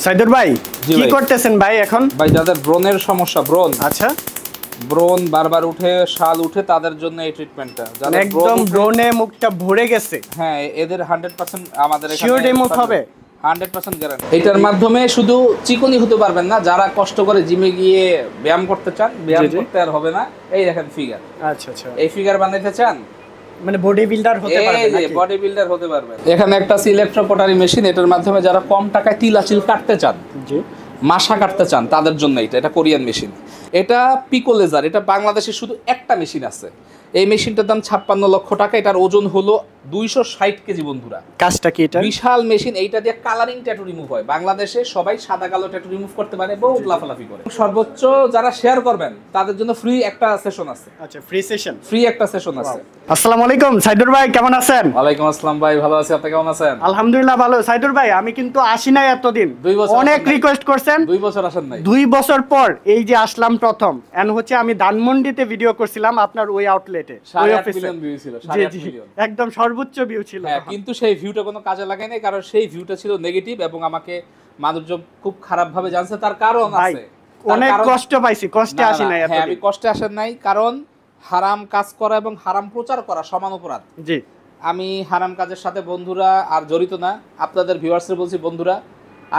সাইদুর ভাই কি করতেছেন ভাই এখন? ভাই যাদের ব্রণের সমস্যা, ব্রণ, আচ্ছা, ব্রণ বারবার উঠে, শাল উঠে, তাদের জন্য এই ট্রিটমেন্টটা। যাদের একদম ব্রণে মুখটা ভরে গেছে, হ্যাঁ, এদের 100% আমাদের এখানে শিওর রিমুভ হবে, 100% গ্যারান্টি। এটার মাধ্যমে শুধু চিকনি হতে পারবেন না, যারা কষ্ট করে জিমে গিয়ে ব্যায়াম করতে চান, ব্যায়াম করতে আর হবে না। এই দেখেন ফিগার, আচ্ছা আচ্ছা, এই ফিগার বানাইতে চান, মানে বডি বিল্ডার হতে পারবেন নাকি? বডি বিল্ডার হতে পারবেন। এখানে একটা ইলেকট্রো কটারি মেশিন, এটার মাধ্যমে যারা কম টাকায় তিল কাটতে চান, জি, মাসা কাটতে চান, তাদের জন্য এটা কোরিয়ান মেশিন। এটা পিকো লেজার, এটা বাংলাদেশে শুধু একটা মেশিন আছে। এই মেশিনটার দাম 56 লক্ষ টাকা। এটার ওজন হলো 260 কেজি বন্ধুরা। কাজটা কি এটা? বিশাল মেশিন। এইটা দিয়ে কালারিং ট্যাটু রিমুভ হয়। বাংলাদেশে সবাই সাদা কালো ট্যাটু রিমুভ করতে পারে, বহুত লাফালাফি করে। সর্বোচ্চ যারা শেয়ার করবেন তাদের জন্য ফ্রি একটা সেশন আছে। আচ্ছা, ফ্রি সেশন, ফ্রি একটা সেশন আছে। আসসালামু আলাইকুম সাইদুর ভাই, কেমন আছেন? ওয়ালাইকুম আসসালাম ভাই, ভালো আছি, আপনি কেমন আছেন? আলহামদুলিল্লাহ ভালো। সাইদুর ভাই আমি কিন্তু আসি নাই এতদিন, 2 বছর অনেক রিকোয়েস্ট করছেন, 2 বছর আসেন নাই। 2 বছর পর এই যে আসলাম প্রথম। এন্ড হচ্ছে আমি ধানমন্ডিতে ভিডিও করছিলাম আপনার ওই আউটলেটে, ওই অফিসে ভিউ ছিল, 8.5 মিলিয়ন, একদম সর্বোচ্চ ভিউ ছিল। হ্যাঁ, কিন্তু সেই ভিউটা কোনো কাজে লাগে নাই, কারণ সেই ভিউটা ছিল নেগেটিভ এবং আমাকে মানুষজন খুব খারাপ ভাবে জানছে। তার কারণ আছে, অনেক কষ্ট পাইছি, কষ্টে আসি নাই। হ্যাঁ, আমি কষ্টে আসেন নাই, কারণ হারাম কাজ করা এবং হারাম প্রচার করা সমান অপরাধ। জি, আমি হারাম কাজের সাথে বন্ধুরা আর জড়িত না। আপনাদের ভিউয়ার্সদের বলছি, বন্ধুরা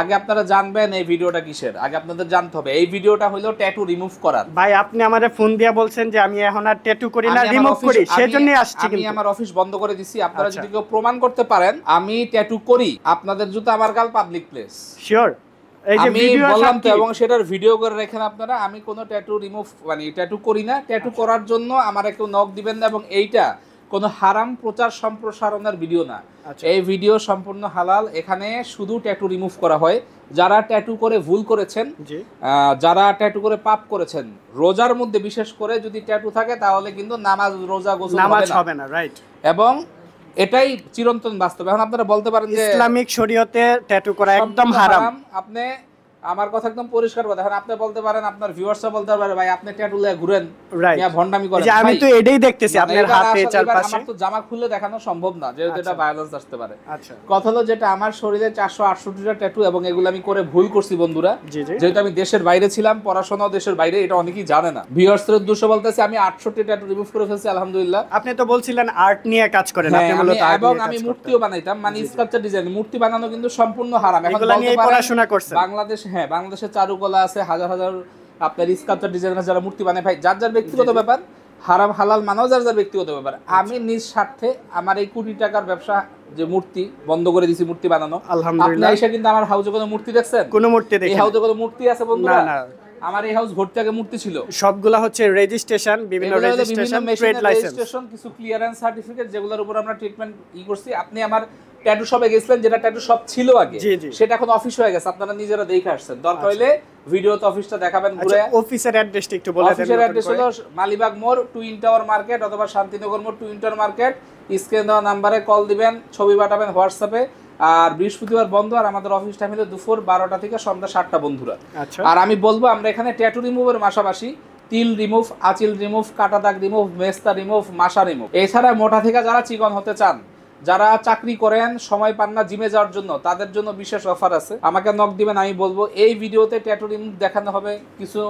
আগে আপনারা জানবেন এই ভিডিওটা কিসের, আগে আপনাদের জানতে হবে এই ভিডিওটা হলো ট্যাটু রিমুভ করার। ভাই আপনি আমারে ফোন দিয়া বলছেন যে আমি এখন আর ট্যাটু করি না, রিমুভ করি, সেজন্যই আসছি। আমি আমার অফিস বন্ধ করে দিছি। আপনারা যদি কেউ প্রমাণ করতে পারেন আমি ট্যাটু করি, আপনাদের জুতো আমার গাল পাবলিক প্লেস। শিওর, এই যে ভিডিও বললাম তো, এবং সেটার ভিডিও করে রাখেন আপনারা। আমি কোনো ট্যাটু রিমুভ মানে ট্যাটু করি না। ট্যাটু করার জন্য আমারে কেউ নক দিবেন না, এবং এইটা কোনো হারাম প্রচার সম্প্রসারণের ভিডিও না। এই ভিডিও সম্পূর্ণ হালাল। এখানে শুধু ট্যাটু রিমুভ করা হয়। যারা ট্যাটু করে ভুল করেছেন, যারা ট্যাটু করে পাপ করেছেন, রোজার মধ্যে বিশেষ করে যদি ট্যাটু থাকে তাহলে কিন্তু নামাজ, রোজা, গোসল হবে না, রাইট? এবং এটাই চিরন্তন বাস্তব। এখন আপনারা বলতে পারেন যে ইসলামিক শরীয়তে ট্যাটু করা একদম হারাম। আপনি আমার কথা একদম পরিষ্কার কথা। এখন আপনি বলতে পারেন, আপনার ভিউয়ার্সরা বলতে পারে, ভাই আপনি ট্যাটু লয়ে ঘুরেন, মিয়া ভন্ডামি করেন। আমি তো এটাই দেখতেছি আপনার হাতে চারপাশে। আমার তো জামা খুলে দেখানো সম্ভব না, যেহেতু এটা ভায়োলেন্স আসতে পারে। কথা হলো যেটা আমার শরীরে 468টা ট্যাটু, এবং এগুলো আমি করে ভুল করছি বন্ধুরা। যেহেতু আমি দেশের বাইরে ছিলাম, পড়াশোনাও দেশের বাইরে, এটা অনেকেই জানে না। ভিউয়ার্সদের উদ্দেশ্যে বলতেছি, আমি 68 ট্যাটু রিমুভ করে ফেলছি আলহামদুলিল্লাহ। আপনি তো বলছিলেন আর্ট নিয়ে কাজ করেন, আপনি মূলত আর্ট নিয়ে কাজ করেন। এবং আমি মূর্তিও বানাইতাম, মানে স্কাল্পচার ডিজাইন। মূর্তি বানানো কিন্তু সম্পূর্ণ হারাম। এখন এগুলা নিয়ে পড়াশোনা করছেন বাংলাদেশ? হ্যাঁ, বাংলাদেশে চারুকলা আছে, হাজার হাজার আপনার স্কাল্পচার ডিজাইনার যারা মূর্তি বানায়। ভাই যার যার ব্যক্তিগত ব্যাপার, হারাম হালাল মানাও যার যার ব্যক্তিগত ব্যাপার। আমি নিজ স্বার্থে আমার এই কোটি টাকার ব্যবসা যে মূর্তি বন্ধ করে দিছি, মূর্তি বানানো। আলহামদুলিল্লাহ। আপনি এসে কিন্তু আমার হাউজে কোনো মূর্তি দেখছেন? কোনো মূর্তি দেখেন? এই হাউজে কোনো মূর্তি আছে বন্ধুরা? না, আমার এই হাউস ভর্তি আগে মূর্তি ছিল। সবগুলা হচ্ছে রেজিস্ট্রেশন, বিভিন্ন রেজিস্ট্রেশন, ট্রেড লাইসেন্স, কিছু ক্লিয়ারেন্স সার্টিফিকেট, যেগুলোর উপর আমরা ট্রিটমেন্ট করছি। আপনি আমার ট্যাটু শপে গেছিলেন, যেটা ট্যাটু শপ ছিল আগে, সেটা এখন অফিস হয়ে গেছে। আপনারা নিজেরা দেখে আসছেন, দরকার হলে ভিডিওতে অফিসটা দেখাবেন ঘুরে। অফিসের অ্যাড্রেসটা একটু বলে দেন। অফিসের অ্যাড্রেস হলো মালিবাগ মোড়, টুইন টাওয়ার মার্কেট, অথবা শান্তিনগর মোড়, টুইন টাওয়ার মার্কেট। স্ক্রিনে দেওয়া নাম্বারে কল দিবেন, ছবি পাঠাবেন হোয়াটসঅ্যাপে। আর বৃহস্পতিবার বন্ধ, আর আমাদের অফিস টাইম হলো দুপুর 12টা থেকে সন্ধ্যা 7টা বন্ধুরা। আর আমি বলবো, আমরা এখানে ট্যাটু রিমুভের পাশাপাশি তিল রিমুভ, আঁচিল রিমুভ, কাটা দাগ রিমুভ, মেস্তা রিমুভ, মাসা রিমুভ, এছাড়া মোটা থেকে যারা চিকন হতে চান, যারা চাকরি করেন, সময় পান না জিমে যাওয়ার জন্য, তাদের জন্য বিশেষ অফার আছে। আমাকে নক দিবেন, আমি বলবো। এই ভিডিওতে ট্যাটু রিমুভ দেখানো হবে, কিছু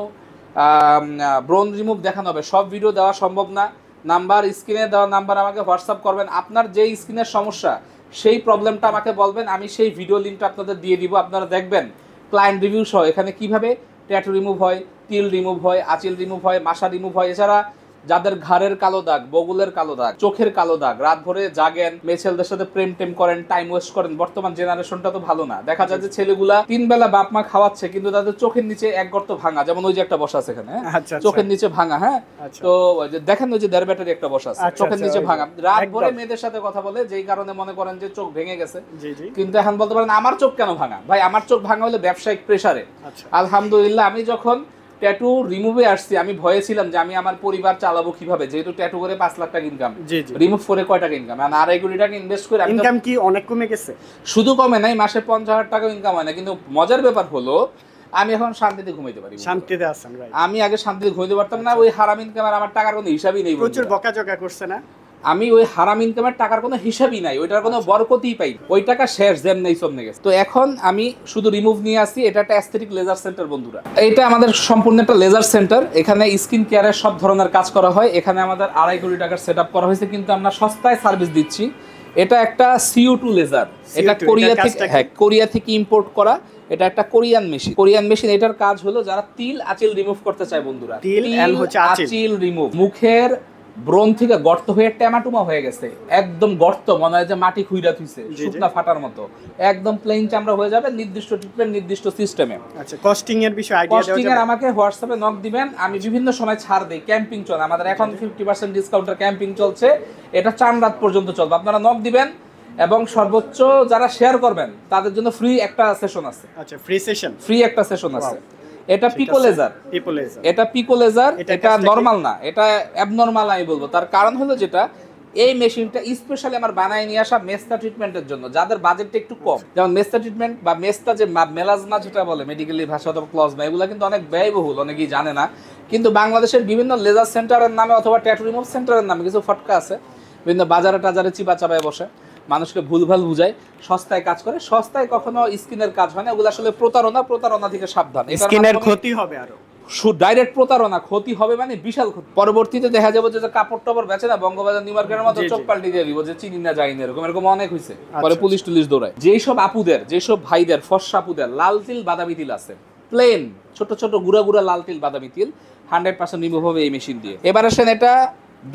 ব্রোন রিমুভ দেখানো হবে। সব ভিডিও দেওয়া সম্ভব না। নাম্বার, স্ক্রিনে দেওয়া নাম্বার আমাকে হোয়াটসঅ্যাপ করবেন। আপনার যেই স্ক্রিনের সমস্যা, সেই প্রবলেমটা আমাকে বলবেন, আমি সেই ভিডিও লিঙ্কটা আপনাদের দিয়ে দিব। আপনারা দেখবেন ক্লায়েন্ট রিভিউ সহ এখানে কিভাবে ট্যাটু রিমুভ হয়, তিল রিমুভ হয়, আঁচিল রিমুভ হয়, মাসা রিমুভ হয়। এছাড়া যাদের ঘাড়ের কালো দাগ, বগুলের কালো দাগ, চোখের কালো দাগ, রাত ভরে জাগেন, মেয়ে ছেলেদের সাথে প্রেম টেম করেন, টাইম ওয়েস্ট করেন। বর্তমান জেনারেশনটা তো ভালো না। দেখা যায় যে ছেলেগুলা 3 বেলা বাপ মা খাওয়াচ্ছে, কিন্তু তাদের চোখের নিচে এক গর্ত ভাঙা। যেমন ওই যে একটা বসা আছে এখানে, চোখের নিচে ভাঙা। হ্যাঁ, তো দেখেন ওই যে 1.5 ব্যাটারি একটা বসা আছে, চোখের নিচে ভাঙা। রাত ভরে মেয়েদের সাথে কথা বলে, যেই কারণে মনে করেন যে চোখ ভেঙে গেছে। কিন্তু এখন বলতে পারেন আমার চোখ কেন ভাঙা? ভাই আমার চোখ ভাঙা হলে ব্যবসায়িক প্রেসারে। আলহামদুলিল্লাহ, আমি যখন ট্যাটু রিমুভে আসছি, আমি ভয়ে ছিলাম যে আমি আমার পরিবার চালাবো কিভাবে, যেহেতু ট্যাটু করে 5 লাখ টাকা ইনকাম, রিমুভ করে কয় টাকা ইনকাম? মানে 2.5 কোটি টাকা ইনভেস্ট করে ইনকাম কি অনেক কমে গেছে? শুধু কমে নাই, মাসে 50,000 টাকা ইনকাম হয় না। কিন্তু মজার ব্যাপার হলো, আমি এখন শান্তিতে ঘুমাইতে পারি। শান্তিতে আছেন? আমি আগে শান্তিতে ঘুমাইতে পারতাম না। ওই হারাম ইনকাম আর আমার টাকার কোনো হিসাবই নেই। প্রচুর বকাঝকা করছে না? আমি ওই হারাম ইনকামের টাকার কোনো হিসাবই নাই, ওইটার কোনো বরকতই পাই, ওই টাকা শেষ যেম নেই সব গেছে। তো এখন আমি শুধু রিমুভ নিয়ে আসি। এটা একটা অ্যাস্থেটিক লেজার সেন্টার বন্ধুরা, এটা আমাদের সম্পূর্ণ একটা লেজার সেন্টার। এখানে স্কিন কেয়ারের সব ধরনের কাজ করা হয়। এখানে আমাদের 2.5 কোটি টাকার সেট আপ করা হয়েছে, কিন্তু আমরা সস্তায় সার্ভিস দিচ্ছি। এটা একটা CO2 লেজার, এটা কোরিয়া থেকে, হ্যাঁ কোরিয়া থেকে ইম্পোর্ট করা। এটা একটা কোরিয়ান মেশিন। এটার কাজ হলো যারা তিল আঁচিল রিমুভ করতে চায় বন্ধুরা, তিল আঁচিল রিমুভ, মুখের ব্রণ থেকে গর্ত হয়ে ট্যামাটুমা হয়ে গেছে, একদম গর্ত মনে হয় যে মাটি খুইরা থুইছে, শুকনা ফাটার মতো, একদম প্লেন চামড়া হয়ে যাবে নির্দিষ্ট ট্রিটমেন্ট নির্দিষ্ট সিস্টেমে। আচ্ছা, কস্টিং এর বিষয় আইডিয়া দেওয়া যাবে? কস্টিং এর আমাকে হোয়াটসঅ্যাপে নক দিবেন, আমি বিভিন্ন সময় ছাড় দেই। ক্যাম্পিং চলে আমাদের এখন 50% ডিসকাউন্টের ক্যাম্পিং চলছে, এটা 4 রাত পর্যন্ত চলবে। আপনারা নক দিবেন এবং সর্বোচ্চ যারা শেয়ার করবেন তাদের জন্য ফ্রি একটা সেশন আছে। আচ্ছা, ফ্রি একটা সেশন আছে। এটা পিকো লেজার, এটা পিকো লেজার, এটা নরমাল না, এটা অ্যাবনরমাল আমি বলবো। তার কারণ হলো যেটা এই মেশিনটা স্পেশালি আমার বানায় নিয়ে আসা মেস্তা ট্রিটমেন্টের জন্য, যাদের বাজেটটা একটু কম। যেমন মেস্তা ট্রিটমেন্ট বা মেস্তা যে মেলাজমা যেটা বলে মেডিকেলি ভাষা অথবা ক্লজমা, এগুলো কিন্তু অনেক ব্যয়বহুল, অনেকেই জানে না। কিন্তু বাংলাদেশের বিভিন্ন লেজার সেন্টারের নামে অথবা ট্যাটু রিমুভ সেন্টারের নামে কিছু ফটকা আছে, বিভিন্ন বাজারে টাজারে চিপা চাপায় বসে, মানুষকে ভুলভাল বুঝায়, সস্তায় কাজ করে। সস্তায় কখনো স্কিনের কাজ হয় না, ওগুলো আসলে প্রতারণা থেকে সাবধান। স্কিনের ক্ষতি হবে, আরো ডাইরেক্ট প্রতারণা, ক্ষতি হবে মানে বিশাল ক্ষতি। পরবর্তীতে দেখা যাবে যে কাপড় টাপড় বেচে না বঙ্গবাজার নিউ মার্কেটের মতো চোখ পাল্টি দিয়ে দিব যে চিনি না যাই না, এরকম অনেক হয়েছে। পরে পুলিশ টুলিশ দৌড়ায়। যেসব আপুদের, যেসব ভাইদের, ফর্সা আপুদের লাল তিল বাদামি তিল আছে, প্লেন ছোট ছোট গুড়া গুড়া লাল তিল বাদামি তিল 100% রিমুভ হবে এই মেশিন দিয়ে। এবার আসেন এটা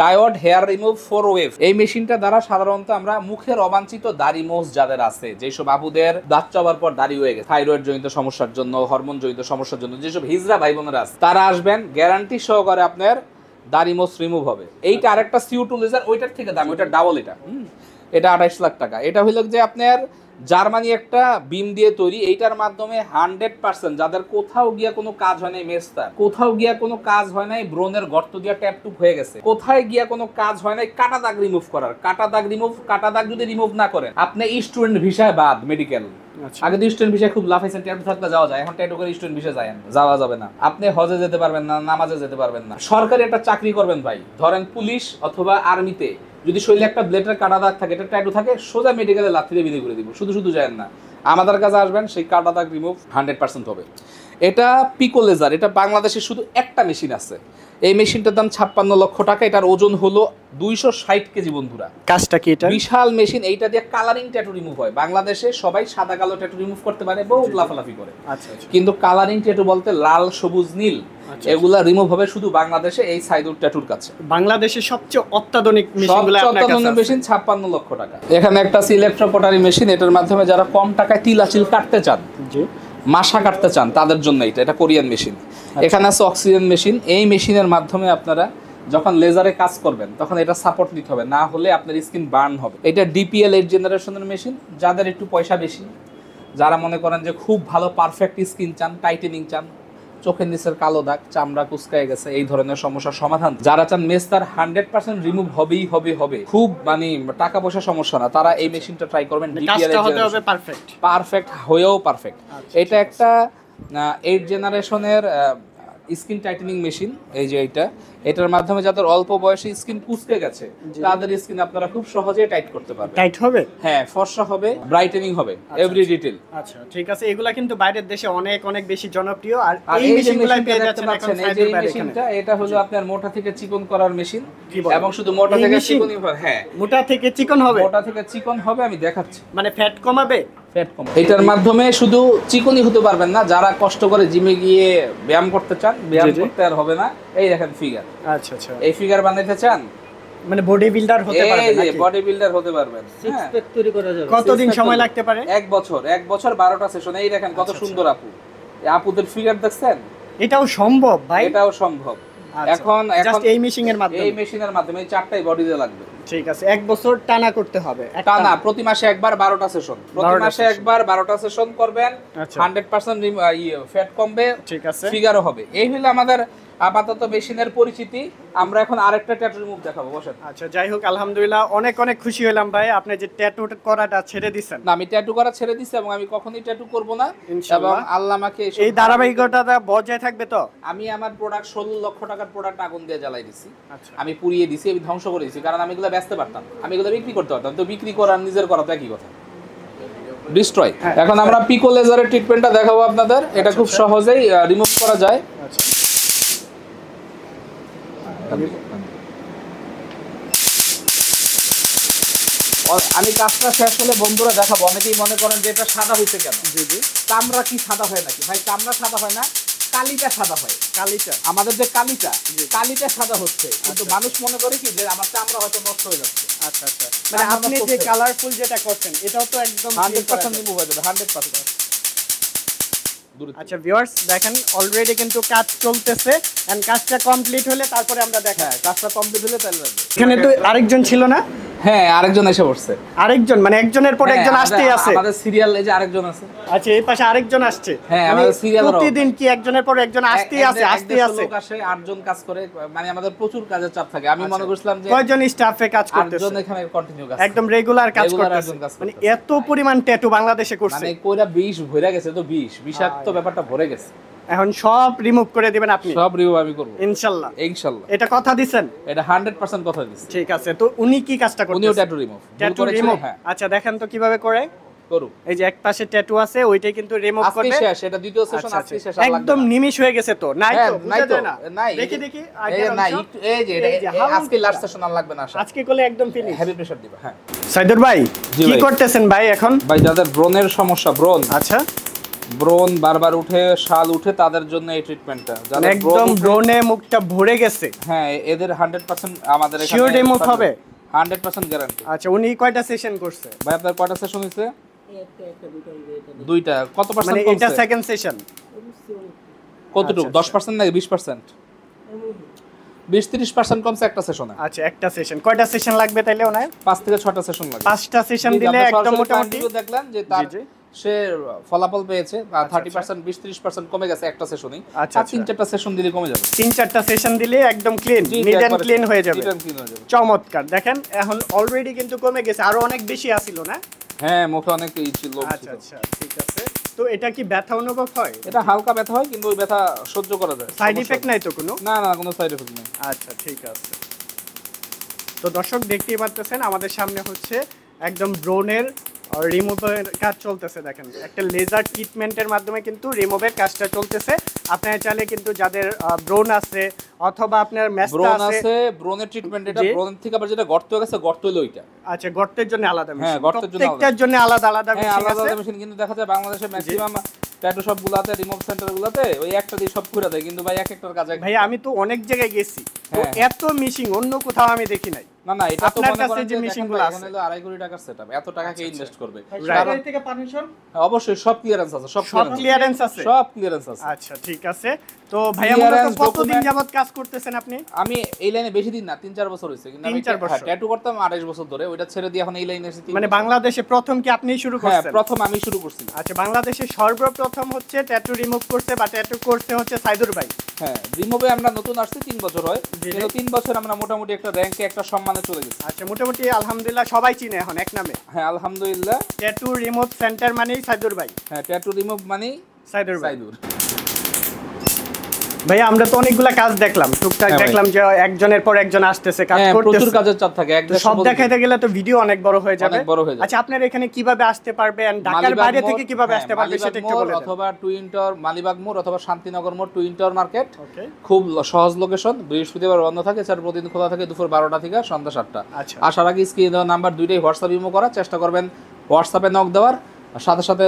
ডায়োড হেয়ার রিমুভ 4 ওয়েভ। এই মেশিনটা দ্বারা সাধারণত আমরা মুখের অবাঞ্ছিত দাড়ি মোজ যাদের আছে, যেসব আপুদের দাঁত চাবার পর দাড়ি হয়ে গেছে, থাইরয়েড জনিত সমস্যার জন্য, হরমোন জনিত সমস্যার জন্য, যেসব হিজড়া ভাই বোনেরা আছে, তারা আসবেন, গ্যারান্টি সহকারে আপনার দাড়ি মোজ রিমুভ হবে। এইটা আরেকটা CO2 লেজার, ওইটার থেকে দাম, ওইটা ডাবল। এটা 28 লাখ টাকা। এটা হইল যে আপনার জার্মানি একটা বিম দিয়ে তৈরি, এইটার মাধ্যমে 100% যাদের কোথাও গিয়া কোনো কাজ হয় নাই, মেস্তার কোথাও গিয়া কোনো কাজ হয় নাই, ব্রণের গর্ত দিয়া ট্যাপটুপ হয়ে গেছে, কোথায় গিয়া কোনো কাজ হয় নাই, কাটা দাগ রিমুভ করার, কাটা দাগ যদি রিমুভ না করেন, আপনি স্টুডেন্ট ভিসায় বাদ মেডিকেল। আগে তো স্টুডেন্ট ভিসায় খুব লাফাইছেন, ট্যাটু থাকলে যাওয়া যায়, এখন ট্যাটু করে স্টুডেন্ট ভিসা যাওয়া যাবে না। আপনি হজে যেতে পারবেন না, নামাজে যেতে পারবেন না। সরকারি একটা চাকরি করবেন ভাই, ধরেন পুলিশ অথবা আর্মিতে, যদি শরীরে একটা ব্লেডের কাটা দাগ থাকে, এটা ট্যাটু থাকে, সোজা মেডিকেলে লাথি দিয়ে বিদায় করে দিব। শুধু যায়েন না, আমাদের কাছে আসবেন, সেই কাটা দাগ রিমুভ 100% হবে। এটা পিকো লেজার, এটা বাংলাদেশে শুধু একটা মেশিন আছে। এই মেশিনটার দাম 56 লক্ষ টাকা। এটার ওজন হলো 260 কেজি বন্ধুরা। কাজটা কি এটা? বিশাল মেশিন। এইটা দিয়ে কালারিং ট্যাটু রিমুভ হয়। বাংলাদেশে সবাই সাদা কালো ট্যাটু রিমুভ করতে পারে, বহুত লাফালাফি করে। আচ্ছা, কিন্তু কালারিং ট্যাটু বলতে লাল, সবুজ, নীল, এগুলা রিমুভ হবে শুধু বাংলাদেশে এই সাইদুর ট্যাটুর কাছে। বাংলাদেশের সবচেয়ে অত্যাধুনিক মেশিনগুলো আপনার কাছে আছে। মেশিন 56 লক্ষ টাকা। এখানে একটা ইলেকট্রোপটারি মেশিন, এটার মাধ্যমে যারা কম টাকায় তিল আঁচিল কাটতে চান, জি মাসা কাটতে চান, তাদের জন্য এটা কোরিয়ান মেশিন। এখানে আছে অক্সিজেন মেশিন। এই মেশিনের মাধ্যমে আপনারা যখন লেজারে কাজ করবেন তখন এটা সাপোর্ট নিতে হবে, না হলে আপনার স্কিন বার্ন হবে। এটা DPL 8 জেনারেশনের মেশিন। যাদের একটু পয়সা বেশি, যারা মনে করেন যে খুব ভালো পারফেক্ট স্কিন চান, টাইটেনিং চান, চোখের নিচের কালো দাগ, চামড়া কুচকায় গেছে, এই ধরনের সমস্যার সমাধান যারা চান, মেস্তার 100% রিমুভ হবেই হবে, খুব মানে টাকা পয়সা সমস্যা না, তারা এই মেশিনটা ট্রাই করবেন। পারফেক্ট হয়েও পারফেক্ট। এটা একটা 8 জেনারেশনের স্কিন টাইটেনিং মেশিন। এই যে এটার মাধ্যমে যাদের অল্প বয়সে স্কিন কুচকে গেছে, তাদের স্কিন আপনারা খুব সহজে টাইট করতে পারবেন। টাইট হবে, হ্যাঁ, ফর্সা হবে, ব্রাইটেনিং হবে, এভরি ডিটেইল। আচ্ছা, ঠিক আছে। এগুলা কিন্তু বাইরের দেশে অনেক বেশি জনপ্রিয়। আর এই মেশিনগুলাই পেয়ে যাচ্ছেন এখন। এই যে মেশিনটা, এটা হলো আপনার মোটা থেকে চিকন করার মেশিন, এবং শুধু মোটা থেকে চিকনই হবে। হ্যাঁ, মোটা থেকে চিকন হবে, আমি দেখাচ্ছি। মানে ফ্যাট কমাবে। এটার মাধ্যমে শুধু চিকনই হতে পারবেন না, যারা কষ্ট করে জিমে গিয়ে ব্যায়াম করতে চান, ব্যায়াম করতে আর হবে না। এই দেখেন ফিগার। আচ্ছা, এই ফিগার বানাইতে চান, মানে বডি বিল্ডার হতে পারবেন, বডি বিল্ডার হতে পারবেন। সিক্স প্যাক তৈরি করা যাবে। কতদিন সময় লাগতে পারে? 1 বছর 12টা সেশন। এই দেখেন কত সুন্দর আপু, আপুদের ফিগার দেখছেন? এটাও সম্ভব ভাই, এটাও সম্ভব। এখন জাস্ট এই মেশিনের মাধ্যমে এই 4টাই বডিতে লাগবে। ঠিক আছে, 1 বছর টানা করতে হবে। টানা প্রতি মাসে একবার 12টা সেশন, প্রতি মাসে একবার 12টা সেশন করবেন। 100% ফ্যাট কমবে, ঠিক আছে, ফিগারও হবে। এই হলো আমাদের আপাতত মেশিনের পরিচিতি। আমরা এখন আরেকটা ট্যাটু রিমুভ দেখাবো, বসেন। আচ্ছা, যাই হোক আলহামদুলিল্লাহ, অনেক অনেক খুশি হলাম ভাই আপনি যে ট্যাটু করাটা ছেড়ে দিয়েছেন। না, আমি ট্যাটু করা ছেড়ে দিছি এবং আমি কখনোই ট্যাটু করব না, এবং আল্লাহ আমাকে এই ধারাবাহিকতা বজায় থাকবে। তো আমি আমার প্রোডাক্ট 16 লক্ষ টাকার প্রোডাক্ট আগুন দিয়ে জ্বালাই দিছি, আমি পুড়িয়ে দিছি, আমি ধ্বংস করে দিছি, কারণ আমি এগুলো বেচতে পারতাম, আমি এগুলো বিক্রি করতে পারতাম। তো বিক্রি করা আর নিজের করা তো একই কথা, ডিস্ট্রয়। এখন আমরা পিকো লেজারের ট্রিটমেন্টটা দেখাবো আপনাদের। এটা খুব সহজেই রিমুভ করা যায়। আমি কাজটা শেষ হলে বন্ধুরা দেখাবো। অনেকেই মনে করেন যে এটা সাদা হয়েছে কেন। চামড়া কি সাদা হয় নাকি? ভাই চামড়া সাদা হয় না, কালিটা সাদা হয়। কালিটা আমাদের যে কালিটা সাদা হচ্ছে, কিন্তু মানুষ মনে করে কি যে আমার চামড়া হয়তো নষ্ট হয়ে যাচ্ছে। আচ্ছা আচ্ছা, মানে আপনি যে কালারফুল যেটা করছেন এটাও তো একদম 100% রিমুভ হয়ে যাবে, 100%। আচ্ছা ভিউয়ার্স, দেখেন অলরেডি কিন্তু কাজ চলতেছে, এন্ড কাজটা কমপ্লিট হলে তারপরে আমরা দেখাই। হ্যাঁ, কাজটা কমপ্লিট হলে তাহলে এখানে তো আরেকজন ছিল না? হ্যাঁ, আরেকজন এসে পড়ছে। আরেকজন মানে একজনের পর একজন আসতেই আছে। আমাদের সিরিয়াল এই যে আরেকজন আছে। আচ্ছা, এই পাশে আরেকজন আসছে। হ্যাঁ, আমাদের সিরিয়াল প্রতিদিন কি একজনের পর একজন আসতেই আছে? লোক আসে, 8 জন কাজ করে, মানে আমাদের প্রচুর কাজের চাপ থাকে। আমি মনে করছিলাম যে কয়জন স্টাফে কাজ করতেছে? 8 জন এখানে কন্টিনিউ কাজ, একদম রেগুলার কাজ করতেছে। মানে এত পরিমাণ ট্যাটু বাংলাদেশে করছে, মানে কইরা 20 ভরে গেছে। তো 20 বিষাক্ত ব্যাপারটা ভরে গেছে। এখন সব রিমুভ করে দিবেন আপনি? সব রিমুভ আমি করব ইনশাআল্লাহ। ইনশাআল্লাহ। এটা কথা দিবেন? এটা 100% কথা দিছি। ঠিক আছে, তো উনি কি কাজটা করতেছেন? উনিও ট্যাটু রিমুভ। Tattoo remove. আচ্ছা, দেখেন তো কিভাবে করে করুন। এই যে এক পাশে ট্যাটু আছে, ওইটাই কিন্তু রিমুভ করবে। আজকে শেষ, এটা দ্বিতীয় সেশন আজকে শেষ। একদম নিমিশ হয়ে গেছে তো? নাই তো, বুঝা যায় না। নাই, দেখি এই নাই, এই যে এটা আজকে লাস্ট সেশন আর লাগবে না। আজকে করলে একদম ফিনিশ। হেভি প্রেসার দিবা। হ্যাঁ সাইদুর ভাই, কি করতেছেন ভাই এখন? ভাই যাদের ব্রনের সমস্যা, ব্রন, আচ্ছা, ব্রন বারবার উঠে, শাল উঠে, তাদের জন্য এই ট্রিটমেন্টটা। যাদের একদম ব্রনে মুখটা ভরে গেছে, হ্যাঁ, এদের 100% আমাদের এখানে শিওর রিমুভ হবে, 100% গ্যারান্টি। আচ্ছা, উনি কয়টা সেশন করছে ভাই? আপনার কয়টা সেশন হইছে? দুইটা। কত পার্সেন্ট? মানে এটা সেকেন্ড সেশন। কতটুকু? 10% নাকি 20%? 20-30% কমছে একটা সেশনে। আচ্ছা, একটা সেশন। কয়টা সেশন লাগবে তাইলে ওনার? 5 থেকে 6টা সেশন লাগবে। 5টা সেশন দিলে একদম মোটামুটি দেখলেন যে তার সে ফলাফল পেয়েছে, 30%, 20-30% কমে গেছে একটা সেশনই। আচ্ছা, 3-4টা সেশন দিলে কমে যাবে। 3-4টা সেশন দিলে একদম ক্লিন, নিট এন্ড ক্লিন হয়ে যাবে। চমৎকার। দেখেন এখন অলরেডি কিন্তু কমে গেছে, আরো অনেক বেশি আসিল না? হ্যাঁ, মুখে অনেক ছিল। আচ্ছা আচ্ছা, ঠিক আছে। তো এটা কি ব্যথা অনুভব হয়? এটা হালকা ব্যথা হয়, কিন্তু ওই ব্যথা সহ্য করা যায়। সাইড ইফেক্ট নাই তো কোনো? না না, কোনো সাইড ইফেক্ট নেই। আচ্ছা, ঠিক আছে। তো দর্শক দেখতেই পাচ্ছেন আমাদের সামনে হচ্ছে একদম ব্রোনের রিমুভের কাজ চলতেছে। দেখেন একটা লেজার ট্রিটমেন্টের মাধ্যমে কিন্তু রিমুভের কাজটা চলতেছে। আপনারা চাইলে কিন্তু যাদের ব্রোন আছে অথবা আপনার মেস্টা আছে, ব্রোনের ট্রিটমেন্ট, এটা ব্রোন থেকে আবার যেটা গর্ত হয়ে গেছে, গর্ত হলো ওইটা। আচ্ছা, গর্তের জন্য আলাদা মেশিন? হ্যাঁ, গর্তের জন্য প্রত্যেকটার জন্য আলাদা আলাদা মেশিন। কিন্তু দেখা যায় বাংলাদেশে ম্যাক্সিমাম ট্যাটু শপ গুলাতে, রিমুভ সেন্টার গুলাতে ওই একটা দিয়ে সব করে দেয়, কিন্তু ভাই এক একটার কাজ এক। ভাই আমি তো অনেক জায়গায় গেছি, তো এত মেশিন অন্য কোথাও আমি দেখি নাই। না না, এটা তো মনে করেন যে মেশিনগুলো আছে, এখানে হলো 2.5 কোটি টাকার সেটআপ। এত টাকা কে ইনভেস্ট করবে? সরকার থেকে পারমিশন? অবশ্যই সব ক্লিয়ারেন্স আছে, সব ক্লিয়ারেন্স আছে, সব ক্লিয়ারেন্স আছে। আচ্ছা, ঠিক আছে। তো ভাইয়া মূলত কতদিন যাবত কাজ করতেছেন আপনি? আমি এই লাইনে বেশি দিন না, 3-4 বছর হইছে। কিন্তু আমি ট্যাটু করতাম 28 বছর ধরে, ওইটা ছেড়ে দিয়ে এখন এই লাইনে এসেছি। মানে বাংলাদেশে প্রথম কি আপনিই শুরু করছেন? হ্যাঁ, প্রথম আমি শুরু করছি। আচ্ছা, বাংলাদেশে সর্বপ্রথম হচ্ছে ট্যাটু রিমুভ করতে বা ট্যাটু করতে হচ্ছে সাইদুর ভাই। হ্যাঁ, রিমুভে আমরা নতুন আসছি, 3 বছর হয়। কিন্তু 3 বছর আমরা মোটামুটি একটা র‍্যাঙ্কে, একটা সম্মানে চলে গেছি। আচ্ছা, মোটামুটি আলহামদুলিল্লাহ সবাই চিনে এখন এক নামে। হ্যাঁ, আলহামদুলিল্লাহ। ট্যাটু রিমুভ সেন্টার মানেই সাইদুর ভাই। হ্যাঁ, ট্যাটু রিমুভ মানেই সাইদুর ভাই। ভাই আমরা তো অনেকগুলা কাজ দেখলাম, টুকটাক দেখলাম যে একজনের পর একজন আসতেছে, কাজ করতেছে, প্রচুর কাজের চাপ থাকে। সব দেখাইতে গেলে তো ভিডিও অনেক বড় হয়ে যাবে। আচ্ছা, আপনারা এখানে কিভাবে আসতে পারবেন, ঢাকার বাইরে থেকে কিভাবে আসতে পারবেন সেটা একটু বলে দেন। অথবা টুইন টাওয়ার, মালিবাগ মোড় অথবা শান্তিনগর মোড়, টুইন টাওয়ার মার্কেট। খুব সহজ লোকেশন। বৃহস্পতিবার বন্ধ থাকে, স্যার প্রতিদিন খোলা থাকে দুপুর 12টা থেকে সন্ধ্যা 7টা। আসার আগে স্ক্রিনে দেওয়া নাম্বার দুইটাই হোয়াটসঅ্যাপ ইমো করা চেষ্টা করবেন। হোয়াটসঅ্যাপে নক দেওয়ার সাথে সাথে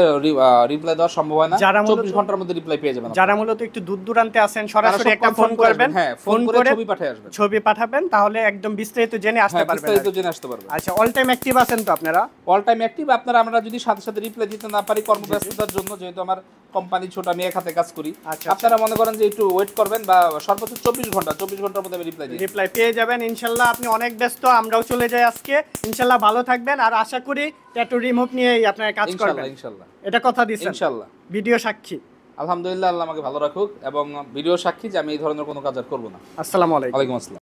রিপ্লাই দেওয়া সম্ভব হয় না, 24 ঘন্টার মধ্যে রিপ্লাই পেয়ে যাবেন। যারা মূলত একটু দূর দূরান্তে আছেন সরাসরি একটা ফোন করবেন, হ্যাঁ, ফোন করে ছবি পাঠাবেন, তাহলে একদম বিস্তারিত জেনে আসতে পারবেন। আচ্ছা, অল টাইম অ্যাক্টিভ আছেন তো আপনারা? All time active. আপনারা আমরা যদি সাথে সাথে রিপ্লাই দিতে না পারি কর্মব্যস্ততার জন্য, যেহেতু আমার কোম্পানি ছোট, আমি এক হাতে কাজ করি, আপনারা মনে করেন যে একটু ওয়েট করবেন, বা সর্বোচ্চ 24 ঘন্টার মধ্যে আমি রিপ্লাই পেয়ে যাবেন ইনশাআল্লাহ। আপনি অনেক ব্যস্ত, আমরাও চলে যাই আজকে। ইনশাআল্লাহ ভালো থাকবেন, আর আশা করি ট্যাটু রিমুভ নিয়েই আপনারা কাজ করবেন ইনশাআল্লাহ। এটা কথা দিচ্ছেন ইনশাআল্লাহ, ভিডিও সাক্ষী। আলহামদুলিল্লাহ, আল্লাহ আমাকে ভালো রাখুক এবং ভিডিও সাক্ষী যে আমি এই ধরনের কোনো কাজ আর করবো না। আসসালামু আলাইকুম। ওয়ালাইকুম আসসালাম।